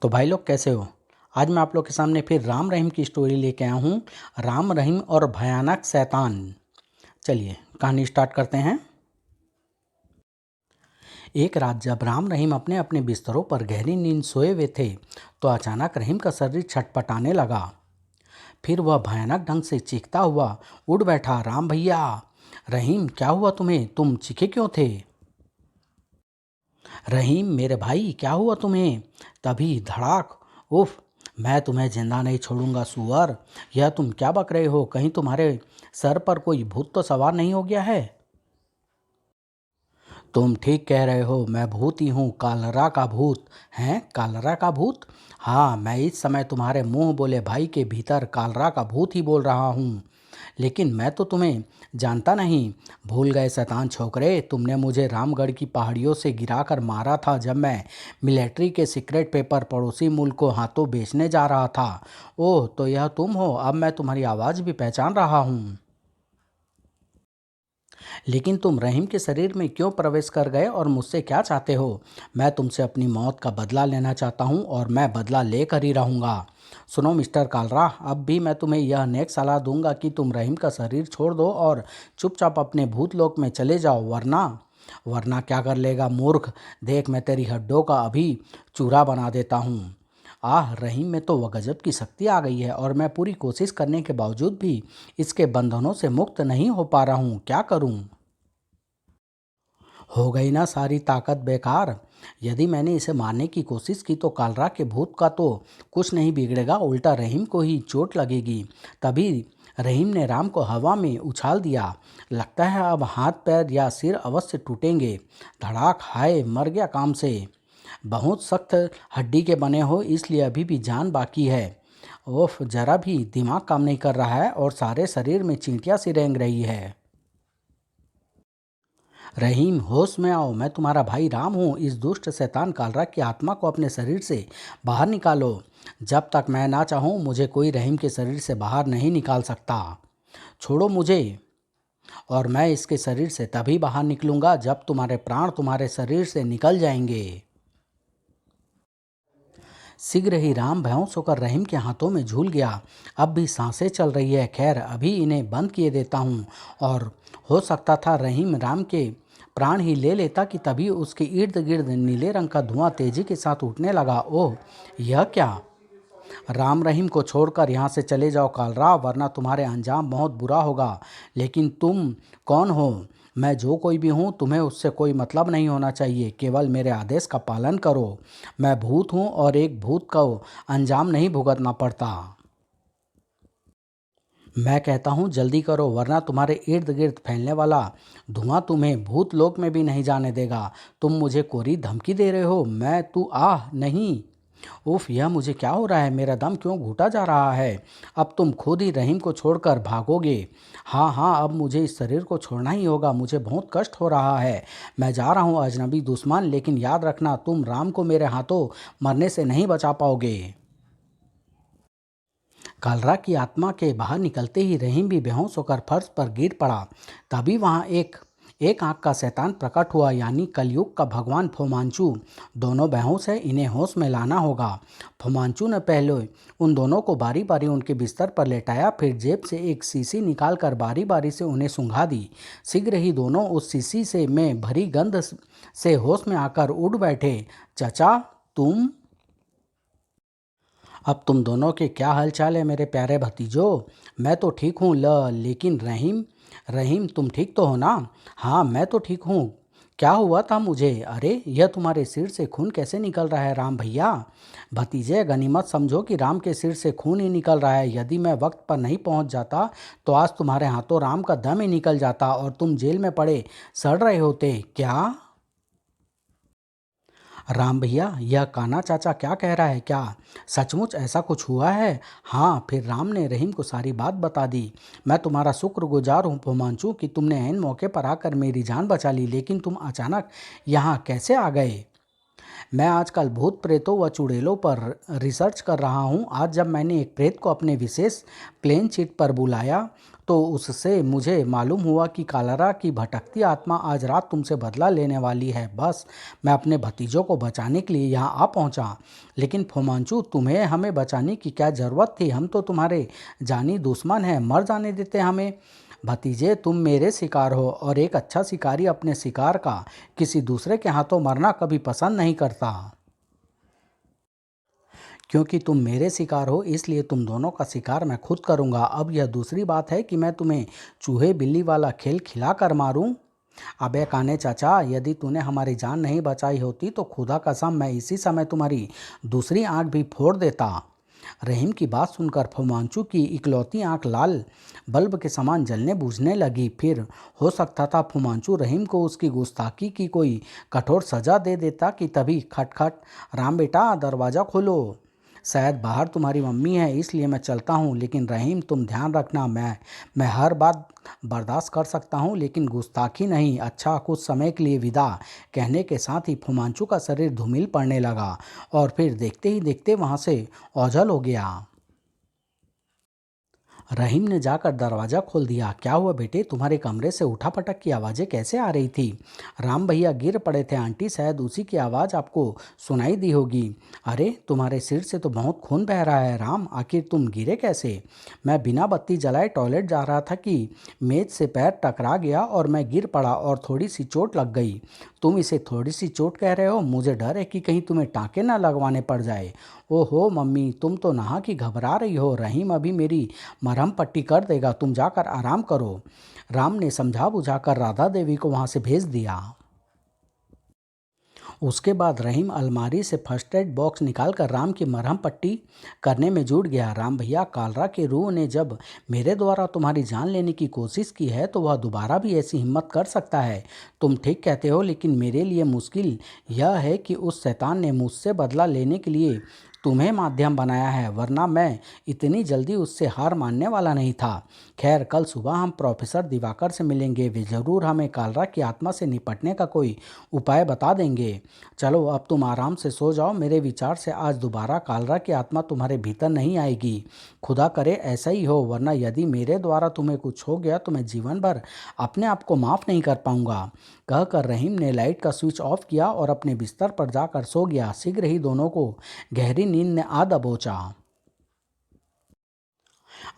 तो भाई लोग कैसे हो। आज मैं आप लोग के सामने फिर राम रहीम की स्टोरी लेके आया हूँ। राम रहीम और भयानक शैतान। चलिए कहानी स्टार्ट करते हैं। एक रात जब राम रहीम अपने अपने बिस्तरों पर गहरी नींद सोए हुए थे तो अचानक रहीम का शरीर छटपटाने लगा। फिर वह भयानक ढंग से चीखता हुआ उठ बैठा। राम भैया। रहीम क्या हुआ तुम्हें, तुम चीखे क्यों थे? रहीम मेरे भाई क्या हुआ तुम्हें? तभी धड़ाक। उफ, मैं तुम्हें जिंदा नहीं छोड़ूंगा सुअर। यह तुम क्या बक रहे हो? कहीं तुम्हारे सर पर कोई भूत तो सवार नहीं हो गया है? तुम ठीक कह रहे हो, मैं भूत ही हूँ, कालरा का भूत। हैं, कालरा का भूत? हाँ, मैं इस समय तुम्हारे मुंह बोले भाई के भीतर कालरा का भूत ही बोल रहा हूँ। लेकिन मैं तो तुम्हें जानता नहीं। भूल गए शैतान छोकरे, तुमने मुझे रामगढ़ की पहाड़ियों से गिराकर मारा था जब मैं मिलिट्री के सीक्रेट पेपर पड़ोसी मुल्क को हाथों बेचने जा रहा था। ओह, तो यह तुम हो। अब मैं तुम्हारी आवाज़ भी पहचान रहा हूँ। लेकिन तुम रहीम के शरीर में क्यों प्रवेश कर गए और मुझसे क्या चाहते हो? मैं तुमसे अपनी मौत का बदला लेना चाहता हूँ और मैं बदला लेकर ही रहूँगा। सुनो मिस्टर कालरा, अब भी मैं तुम्हें यह नेक सलाह दूंगा कि तुम रहीम का शरीर छोड़ दो और चुपचाप अपने भूतलोक में चले जाओ, वरना वरना क्या कर लेगा मूर्ख। देख, मैं तेरी हड्डियों का अभी चूरा बना देता हूँ। आह, रहीम में तो वह गजब की शक्ति आ गई है और मैं पूरी कोशिश करने के बावजूद भी इसके बंधनों से मुक्त नहीं हो पा रहा हूँ। क्या करूँ? हो गई ना सारी ताकत बेकार। यदि मैंने इसे मारने की कोशिश की तो कालरा के भूत का तो कुछ नहीं बिगड़ेगा, उल्टा रहीम को ही चोट लगेगी। तभी रहीम ने राम को हवा में उछाल दिया। लगता है अब हाथ पैर या सिर अवश्य टूटेंगे। धड़ाक। हाय, मर गया काम से। बहुत सख्त हड्डी के बने हो इसलिए अभी भी जान बाकी है। ओफ, जरा भी दिमाग काम नहीं कर रहा है और सारे शरीर में चींटियां सी रेंग रही है। रहीम, होश में आओ, मैं तुम्हारा भाई राम हूँ। इस दुष्ट शैतान कालरा की आत्मा को अपने शरीर से बाहर निकालो। जब तक मैं ना चाहूँ मुझे कोई रहीम के शरीर से बाहर नहीं निकाल सकता। छोड़ो मुझे और मैं इसके शरीर से तभी बाहर निकलूंगा जब तुम्हारे प्राण तुम्हारे शरीर से निकल जाएंगे। शीघ्र ही राम बेहोश होकर रहीम के हाथों में झूल गया। अब भी सांसें चल रही है। खैर, अभी इन्हें बंद किए देता हूँ। और हो सकता था रहीम राम के प्राण ही ले लेता कि तभी उसके इर्द गिर्द नीले रंग का धुआं तेजी के साथ उठने लगा। ओह, यह क्या? राम रहीम को छोड़कर यहाँ से चले जाओ कालरा, वरना तुम्हारे अंजाम बहुत बुरा होगा। लेकिन तुम कौन हो? मैं जो कोई भी हूँ, तुम्हें उससे कोई मतलब नहीं होना चाहिए। केवल मेरे आदेश का पालन करो। मैं भूत हूँ और एक भूत को अंजाम नहीं भुगतना पड़ता। मैं कहता हूँ जल्दी करो, वरना तुम्हारे इर्द गिर्द फैलने वाला धुआं तुम्हें भूत लोक में भी नहीं जाने देगा। तुम मुझे कोरी धमकी दे रहे हो? मैं तू आह नहीं। उफ, यह मुझे क्या हो रहा है? मेरा दम क्यों घुटा जा रहा है? अब तुम खुद ही रहीम को छोड़कर भागोगे। हाँ हाँ, अब मुझे इस शरीर को छोड़ना ही होगा। मुझे बहुत कष्ट हो रहा है। मैं जा रहा हूँ अजनबी दुश्मन, लेकिन याद रखना तुम राम को मेरे हाथों मरने से नहीं बचा पाओगे। कालरा की आत्मा के बाहर निकलते ही रहीम भी बेहोश होकर फर्श पर गिर पड़ा। तभी वहां एक एक आंख का शैतान प्रकट हुआ, यानी कलयुग का भगवान फोमांचू। दोनों बेहोश है, इन्हें होश में लाना होगा। फोमांचू ने पहले उन दोनों को बारी बारी उनके बिस्तर पर लेटाया, फिर जेब से एक शीशी निकालकर बारी बारी से उन्हें सूंघा दी। शीघ्र ही दोनों उस शीशी से में भरी गंध से होश में आकर उठ बैठे। चचा, तुम? अब तुम दोनों के क्या हालचाल है मेरे प्यारे भतीजों? मैं तो ठीक हूँ लेकिन रहीम, रहीम तुम ठीक तो हो ना? हाँ, मैं तो ठीक हूँ। क्या हुआ था मुझे? अरे, यह तुम्हारे सिर से खून कैसे निकल रहा है राम भैया? भतीजे, गनीमत समझो कि राम के सिर से खून ही निकल रहा है। यदि मैं वक्त पर नहीं पहुँच जाता तो आज तुम्हारे हाथों राम का दम ही निकल जाता और तुम जेल में पड़े सड़ रहे होते। क्या? राम भैया, यह काना चाचा क्या कह रहा है? क्या सचमुच ऐसा कुछ हुआ है? हाँ, फिर राम ने रहीम को सारी बात बता दी। मैं तुम्हारा शुक्रगुजार हूँ पोमांचू कि तुमने ऐन मौके पर आकर मेरी जान बचा ली। लेकिन तुम अचानक यहाँ कैसे आ गए? मैं आजकल भूत प्रेतों व चुड़ैलों पर रिसर्च कर रहा हूँ। आज जब मैंने एक प्रेत को अपने विशेष प्लेन चिट पर बुलाया तो उससे मुझे मालूम हुआ कि कालरा की भटकती आत्मा आज रात तुमसे बदला लेने वाली है। बस मैं अपने भतीजों को बचाने के लिए यहाँ आ पहुँचा। लेकिन फोमांचू, तुम्हें हमें बचाने की क्या ज़रूरत थी? हम तो तुम्हारे जानी दुश्मन हैं, मर जाने देते हमें। भतीजे, तुम मेरे शिकार हो और एक अच्छा शिकारी अपने शिकार का किसी दूसरे के हाथों मरना कभी पसंद नहीं करता। क्योंकि तुम मेरे शिकार हो इसलिए तुम दोनों का शिकार मैं खुद करूँगा। अब यह दूसरी बात है कि मैं तुम्हें चूहे बिल्ली वाला खेल खिला कर मारूं। अबे काने चाचा, यदि तूने हमारी जान नहीं बचाई होती तो खुदा कसम मैं इसी समय तुम्हारी दूसरी आंख भी फोड़ देता। रहीम की बात सुनकर फुमांचू की इकलौती आंख लाल बल्ब के समान जलने बूझने लगी। फिर हो सकता था फुमांचू रहीम को उसकी गुस्ताखी की कोई कठोर सजा दे देता कि तभी खटखट। राम बेटा, दरवाज़ा खोलो। शायद बाहर तुम्हारी मम्मी है इसलिए मैं चलता हूँ, लेकिन रहीम तुम ध्यान रखना, मैं हर बात बर्दाश्त कर सकता हूँ लेकिन गुस्ताखी नहीं। अच्छा, कुछ समय के लिए विदा। कहने के साथ ही फुमांचू का शरीर धूमिल पड़ने लगा और फिर देखते ही देखते वहाँ से ओझल हो गया। रहीम ने जाकर दरवाज़ा खोल दिया। क्या हुआ बेटे, तुम्हारे कमरे से उठापटक की आवाज़ें कैसे आ रही थी? राम भैया गिर पड़े थे आंटी, शायद उसी की आवाज़ आपको सुनाई दी होगी। अरे, तुम्हारे सिर से तो बहुत खून बह रहा है राम, आखिर तुम गिरे कैसे? मैं बिना बत्ती जलाए टॉयलेट जा रहा था कि मेज से पैर टकरा गया और मैं गिर पड़ा और थोड़ी सी चोट लग गई। तुम इसे थोड़ी सी चोट कह रहे हो? मुझे डर है कि कहीं तुम्हें टाँके ना लगवाने पड़ जाए। ओहो मम्मी, तुम तो नहा कि घबरा रही हो। रहीम अभी मेरी मरहम पट्टी कर देगा, तुम जाकर आराम करो। राम ने समझा बुझाकर राधा देवी को वहां से भेज दिया। उसके बाद रहीम अलमारी से फर्स्ट एड बॉक्स निकालकर राम की मरहम पट्टी करने में जुट गया। राम भैया, कालरा के रूह ने जब मेरे द्वारा तुम्हारी जान लेने की कोशिश की है तो वह दोबारा भी ऐसी हिम्मत कर सकता है। तुम ठीक कहते हो, लेकिन मेरे लिए मुश्किल यह है कि उस शैतान ने मुझसे बदला लेने के लिए तुम्हें माध्यम बनाया है, वरना मैं इतनी जल्दी उससे हार मानने वाला नहीं था। खैर, कल सुबह हम प्रोफेसर दिवाकर से मिलेंगे, वे ज़रूर हमें कालरा की आत्मा से निपटने का कोई उपाय बता देंगे। चलो अब तुम आराम से सो जाओ। मेरे विचार से आज दोबारा कालरा की आत्मा तुम्हारे भीतर नहीं आएगी। खुदा करे ऐसा ही हो, वरना यदि मेरे द्वारा तुम्हें कुछ हो गया तो मैं जीवन भर अपने आप को माफ़ नहीं कर पाऊंगा। कहकर रहीम ने लाइट का स्विच ऑफ किया और अपने बिस्तर पर जाकर सो गया। शीघ्र ही दोनों को गहरी नींद ने आ दबोचा।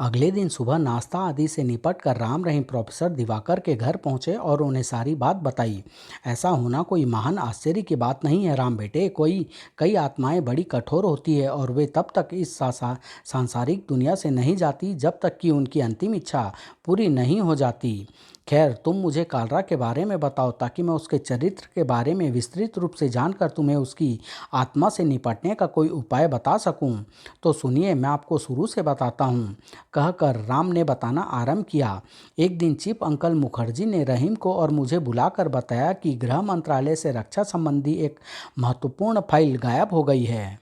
अगले दिन सुबह नाश्ता आदि से निपट कर राम रहीम प्रोफेसर दिवाकर के घर पहुंचे और उन्हें सारी बात बताई। ऐसा होना कोई महान आश्चर्य की बात नहीं है राम बेटे। कई आत्माएं बड़ी कठोर होती है और वे तब तक इस सांसारिक दुनिया से नहीं जाती जब तक कि उनकी अंतिम इच्छा पूरी नहीं हो जाती। खैर, तुम मुझे कालरा के बारे में बताओ ताकि मैं उसके चरित्र के बारे में विस्तृत रूप से जानकर तुम्हें उसकी आत्मा से निपटने का कोई उपाय बता सकूं। तो सुनिए, मैं आपको शुरू से बताता हूँ। कहकर राम ने बताना आरंभ किया। एक दिन चीफ अंकल मुखर्जी ने रहीम को और मुझे बुलाकर बताया कि गृह मंत्रालय से रक्षा संबंधी एक महत्वपूर्ण फाइल गायब हो गई है।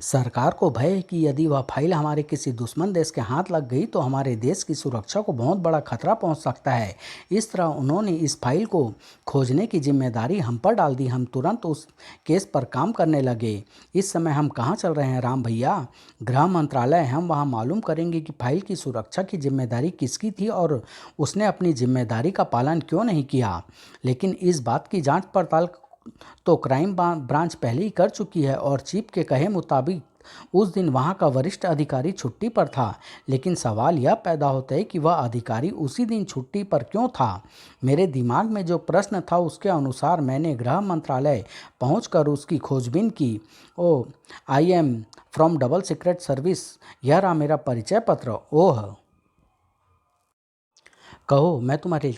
सरकार को भय है कि यदि वह फाइल हमारे किसी दुश्मन देश के हाथ लग गई तो हमारे देश की सुरक्षा को बहुत बड़ा खतरा पहुंच सकता है। इस तरह उन्होंने इस फाइल को खोजने की जिम्मेदारी हम पर डाल दी। हम तुरंत उस केस पर काम करने लगे। इस समय हम कहाँ चल रहे हैं राम भैया? गृह मंत्रालय। हम वहाँ मालूम करेंगे कि फाइल की सुरक्षा की जिम्मेदारी किसकी थी और उसने अपनी जिम्मेदारी का पालन क्यों नहीं किया। लेकिन इस बात की जांच पड़ताल तो क्राइम ब्रांच पहले ही कर चुकी है और चीफ के कहे मुताबिक उस दिन वहां का वरिष्ठ अधिकारी छुट्टी पर था। लेकिन सवाल यह पैदा होता है कि वह अधिकारी उसी दिन छुट्टी पर क्यों था। मेरे दिमाग में जो प्रश्न था उसके अनुसार मैंने गृह मंत्रालय पहुंचकर उसकी खोजबीन की। Oh, I am from double secret service, यह रहा मेरा परिचय पत्र। ओह, कहो, मैं तुम्हारे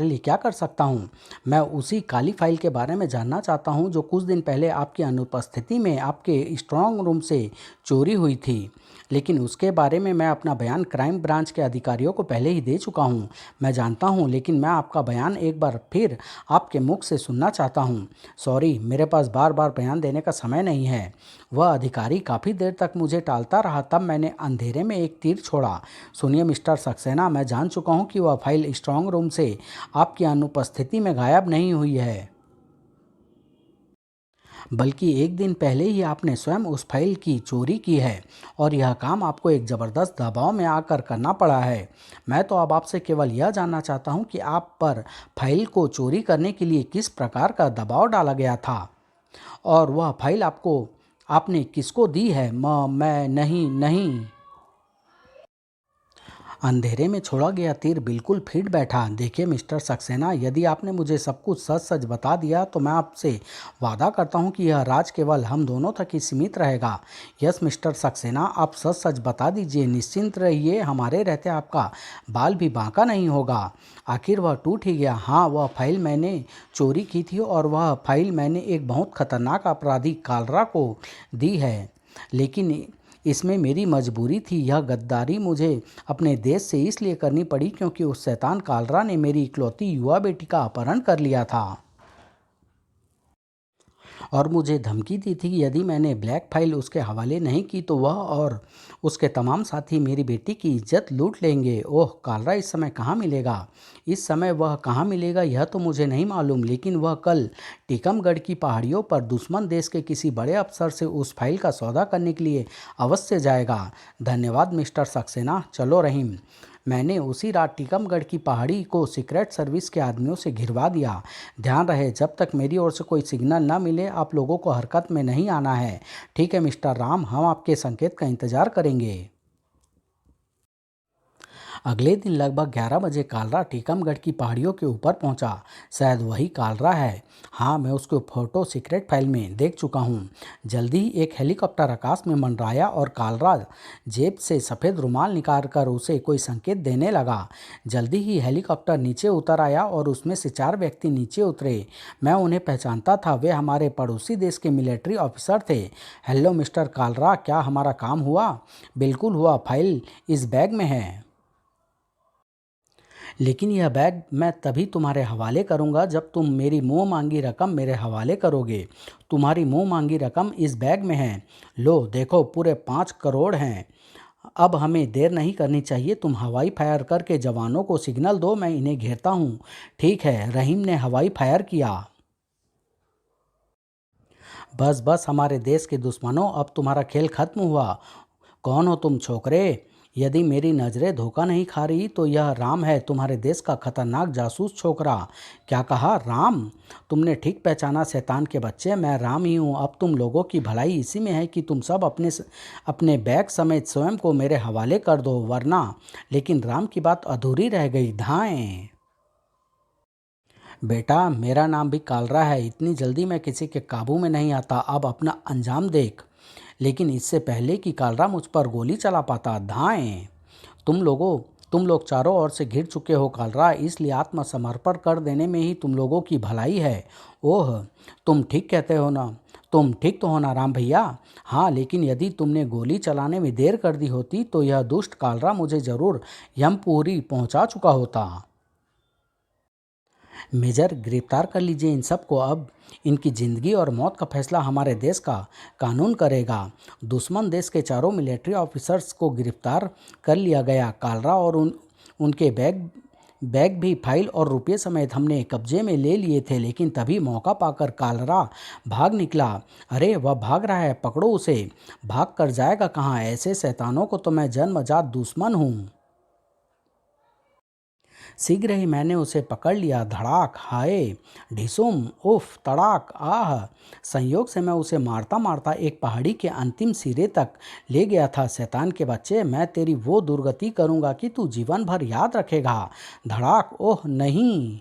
लिए क्या कर सकता हूँ? मैं उसी काली फाइल के बारे में जानना चाहता हूँ जो कुछ दिन पहले आपकी अनुपस्थिति में आपके स्ट्रांग रूम से चोरी हुई थी। लेकिन उसके बारे में मैं अपना बयान क्राइम ब्रांच के अधिकारियों को पहले ही दे चुका हूँ। मैं जानता हूँ, लेकिन मैं आपका बयान एक बार फिर आपके मुख से सुनना चाहता हूँ। सॉरी, मेरे पास बार बार बयान देने का समय नहीं है। वह अधिकारी काफ़ी देर तक मुझे टालता रहा, तब मैंने अंधेरे में एक तीर छोड़ा। सुनिए मिस्टर सक्सेना, मैं जान चुका हूँ कि वह फाइल स्ट्रांग रूम से आपकी अनुपस्थिति में गायब नहीं हुई है। बल्कि एक दिन पहले ही आपने स्वयं उस फाइल की चोरी की है और यह काम आपको एक ज़बरदस्त दबाव में आकर करना पड़ा है। मैं तो अब आपसे केवल यह जानना चाहता हूँ कि आप पर फाइल को चोरी करने के लिए किस प्रकार का दबाव डाला गया था और वह फाइल आपको आपने किसको दी है? मैं नहीं नहीं। अंधेरे में छोड़ा गया तीर बिल्कुल फिट बैठा। देखिए मिस्टर सक्सेना, यदि आपने मुझे सब कुछ सच सच बता दिया तो मैं आपसे वादा करता हूँ कि यह राज केवल हम दोनों तक ही सीमित रहेगा। यस मिस्टर सक्सेना, आप सच सच बता दीजिए, निश्चिंत रहिए, हमारे रहते आपका बाल भी बांका नहीं होगा। आखिर वह टूट ही गया। हाँ, वह फाइल मैंने चोरी की थी और वह फाइल मैंने एक बहुत खतरनाक अपराधी कालरा को दी है, लेकिन इसमें मेरी मजबूरी थी। यह गद्दारी मुझे अपने देश से इसलिए करनी पड़ी क्योंकि उस शैतान कालरा ने मेरी इकलौती युवा बेटी का अपहरण कर लिया था और मुझे धमकी दी थी कि यदि मैंने ब्लैक फाइल उसके हवाले नहीं की तो वह और उसके तमाम साथी मेरी बेटी की इज्जत लूट लेंगे। ओह, कालरा इस समय कहाँ मिलेगा? इस समय वह कहाँ मिलेगा यह तो मुझे नहीं मालूम, लेकिन वह कल टीकमगढ़ की पहाड़ियों पर दुश्मन देश के किसी बड़े अफसर से उस फाइल का सौदा करने के लिए अवश्य जाएगा। धन्यवाद मिस्टर सक्सेना। चलो रहीम, मैंने उसी रात टीकमगढ़ की पहाड़ी को सीक्रेट सर्विस के आदमियों से घिरवा दिया। ध्यान रहे, जब तक मेरी ओर से कोई सिग्नल न मिले आप लोगों को हरकत में नहीं आना है। ठीक है मिस्टर राम, हम आपके संकेत का इंतजार करेंगे। अगले दिन लगभग 11 बजे कालरा टीकमगढ़ की पहाड़ियों के ऊपर पहुंचा। शायद वही कालरा है। हाँ, मैं उसको फोटो सीक्रेट फाइल में देख चुका हूँ। जल्दी ही एक हेलीकॉप्टर आकाश में मंडराया और कालरा जेब से सफ़ेद रुमाल निकाल कर उसे कोई संकेत देने लगा। जल्दी ही हेलीकॉप्टर नीचे उतर आया और उसमें से 4 व्यक्ति नीचे उतरे। मैं उन्हें पहचानता था, वे हमारे पड़ोसी देश के मिलिट्री ऑफिसर थे। हेलो मिस्टर कालरा, क्या हमारा काम हुआ? बिल्कुल हुआ, फाइल इस बैग में है, लेकिन यह बैग मैं तभी तुम्हारे हवाले करूंगा जब तुम मेरी मुंह मांगी रकम मेरे हवाले करोगे। तुम्हारी मुंह मांगी रकम इस बैग में है। लो देखो, पूरे 5 करोड़ हैं। अब हमें देर नहीं करनी चाहिए, तुम हवाई फायर करके जवानों को सिग्नल दो, मैं इन्हें घेरता हूँ। ठीक है, रहीम ने हवाई फायर किया। बस बस हमारे देश के दुश्मनों, अब तुम्हारा खेल खत्म हुआ। कौन हो तुम छोकरे? यदि मेरी नज़रें धोखा नहीं खा रही तो यह राम है, तुम्हारे देश का खतरनाक जासूस छोकरा। क्या कहा? राम? तुमने ठीक पहचाना शैतान के बच्चे, मैं राम ही हूँ। अब तुम लोगों की भलाई इसी में है कि तुम सब अपने बैग समेत स्वयं को मेरे हवाले कर दो, वरना। लेकिन राम की बात अधूरी रह गई। धाएं बेटा, मेरा नाम भी कालरा है, इतनी जल्दी मैं किसी के काबू में नहीं आता। अब अपना अंजाम देख। लेकिन इससे पहले कि कालरा मुझ पर गोली चला पाता, धाएं। तुम लोग चारों ओर से घिर चुके हो कालरा, इसलिए आत्मसमर्पण कर देने में ही तुम लोगों की भलाई है। ओह, तुम ठीक कहते हो ना? तुम ठीक तो हो ना राम भैया? हाँ, लेकिन यदि तुमने गोली चलाने में देर कर दी होती तो यह दुष्ट कालरा मुझे जरूर यमपुरी पहुंचा चुका होता। मेजर, गिरफ्तार कर लीजिए इन सबको। अब इनकी ज़िंदगी और मौत का फैसला हमारे देश का कानून करेगा। दुश्मन देश के चारों मिलिट्री ऑफिसर्स को गिरफ्तार कर लिया गया। कालरा और उनके बैग बैग भी फाइल और रुपये समेत हमने कब्जे में ले लिए थे, लेकिन तभी मौका पाकर कालरा भाग निकला। अरे, वह भाग रहा है, पकड़ो उसे। भाग कर जाएगा कहाँ? ऐसे शैतानों को तो मैं जन्मजात दुश्मन हूँ। शीघ्र ही मैंने उसे पकड़ लिया। धड़ाक, हाय, ढिसुम, उफ, तड़ाक, आह। संयोग से मैं उसे मारता मारता एक पहाड़ी के अंतिम सिरे तक ले गया था। शैतान के बच्चे, मैं तेरी वो दुर्गति करूंगा कि तू जीवन भर याद रखेगा। धड़ाक, ओह नहीं,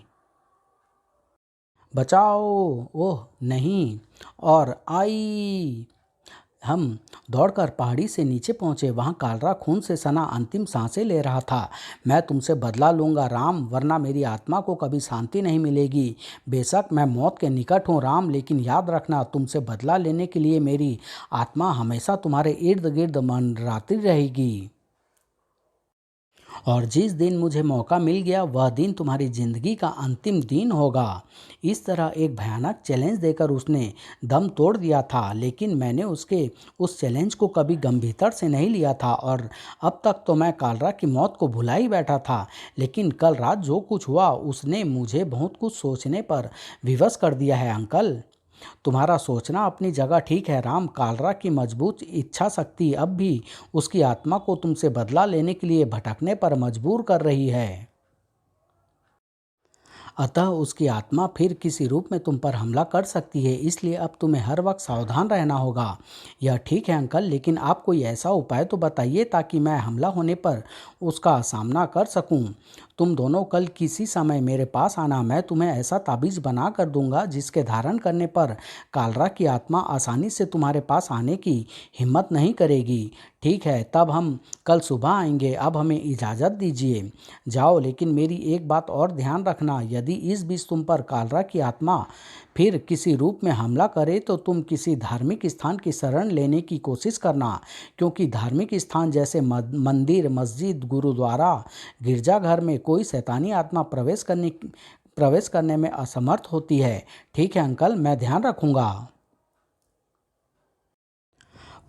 बचाओ, ओह नहीं, और आई। हम दौड़कर पहाड़ी से नीचे पहुंचे। वहां कालरा खून से सना अंतिम सांसें ले रहा था। मैं तुमसे बदला लूंगा राम, वरना मेरी आत्मा को कभी शांति नहीं मिलेगी। बेशक मैं मौत के निकट हूँ राम, लेकिन याद रखना, तुमसे बदला लेने के लिए मेरी आत्मा हमेशा तुम्हारे इर्द गिर्द मंडराती रहेगी। और जिस दिन मुझे मौका मिल गया वह दिन तुम्हारी जिंदगी का अंतिम दिन होगा। इस तरह एक भयानक चैलेंज देकर उसने दम तोड़ दिया था, लेकिन मैंने उसके उस चैलेंज को कभी गंभीरता से नहीं लिया था और अब तक तो मैं कालरा की मौत को भुला ही बैठा था। लेकिन कल रात जो कुछ हुआ उसने मुझे बहुत कुछ सोचने पर विवश कर दिया है अंकल। तुम्हारा सोचना अपनी जगह ठीक है राम। कालरा की मजबूत इच्छा शक्ति अब भी उसकी आत्मा को तुमसे बदला लेने के लिए भटकने पर मजबूर कर रही है। अतः उसकी आत्मा फिर किसी रूप में तुम पर हमला कर सकती है, इसलिए अब तुम्हें हर वक्त सावधान रहना होगा। यह ठीक है अंकल, लेकिन आप कोई ऐसा उपाय तो बताइए ताकि मैं हमला होने पर उसका सामना कर सकूं। तुम दोनों कल किसी समय मेरे पास आना, मैं तुम्हें ऐसा ताबीज बना कर दूंगा जिसके धारण करने पर कालरा की आत्मा आसानी से तुम्हारे पास आने की हिम्मत नहीं करेगी। ठीक है, तब हम कल सुबह आएंगे। अब हमें इजाज़त दीजिए, जाओ। लेकिन मेरी एक बात और ध्यान रखना, यदि इस बीच तुम पर कालरा की आत्मा फिर किसी रूप में हमला करे तो तुम किसी धार्मिक स्थान की शरण लेने की कोशिश करना, क्योंकि धार्मिक स्थान जैसे मंदिर, मस्जिद, गुरुद्वारा, गिरजाघर में कोई शैतानी आत्मा प्रवेश करने में असमर्थ होती है। ठीक है अंकल, मैं ध्यान रखूंगा।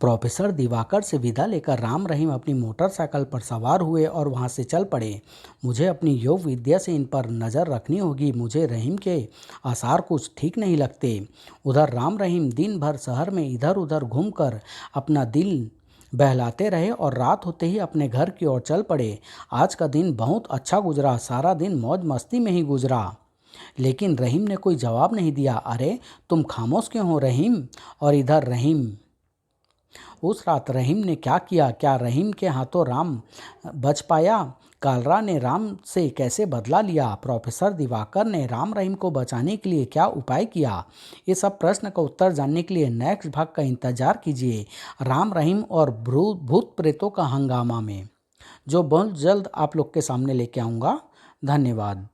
प्रोफेसर दिवाकर से विदा लेकर राम रहीम अपनी मोटरसाइकिल पर सवार हुए और वहां से चल पड़े। मुझे अपनी योग विद्या से इन पर नज़र रखनी होगी। मुझे रहीम के आसार कुछ ठीक नहीं लगते। उधर राम रहीम दिन भर शहर में इधर उधर घूमकर अपना दिल बहलाते रहे और रात होते ही अपने घर की ओर चल पड़े। आज का दिन बहुत अच्छा गुजरा, सारा दिन मौज मस्ती में ही गुजरा। लेकिन रहीम ने कोई जवाब नहीं दिया। अरे तुम खामोश क्यों हो रहीम? और इधर रहीम, उस रात रहीम ने क्या किया? क्या रहीम के हाथों राम बच पाया? कालरा ने राम से कैसे बदला लिया? प्रोफेसर दिवाकर ने राम रहीम को बचाने के लिए क्या उपाय किया? ये सब प्रश्न का उत्तर जानने के लिए नेक्स्ट भाग का इंतजार कीजिए, राम रहीम और भूत प्रेतों का हंगामा में, जो बहुत जल्द आप लोग के सामने लेके आऊँगा। धन्यवाद।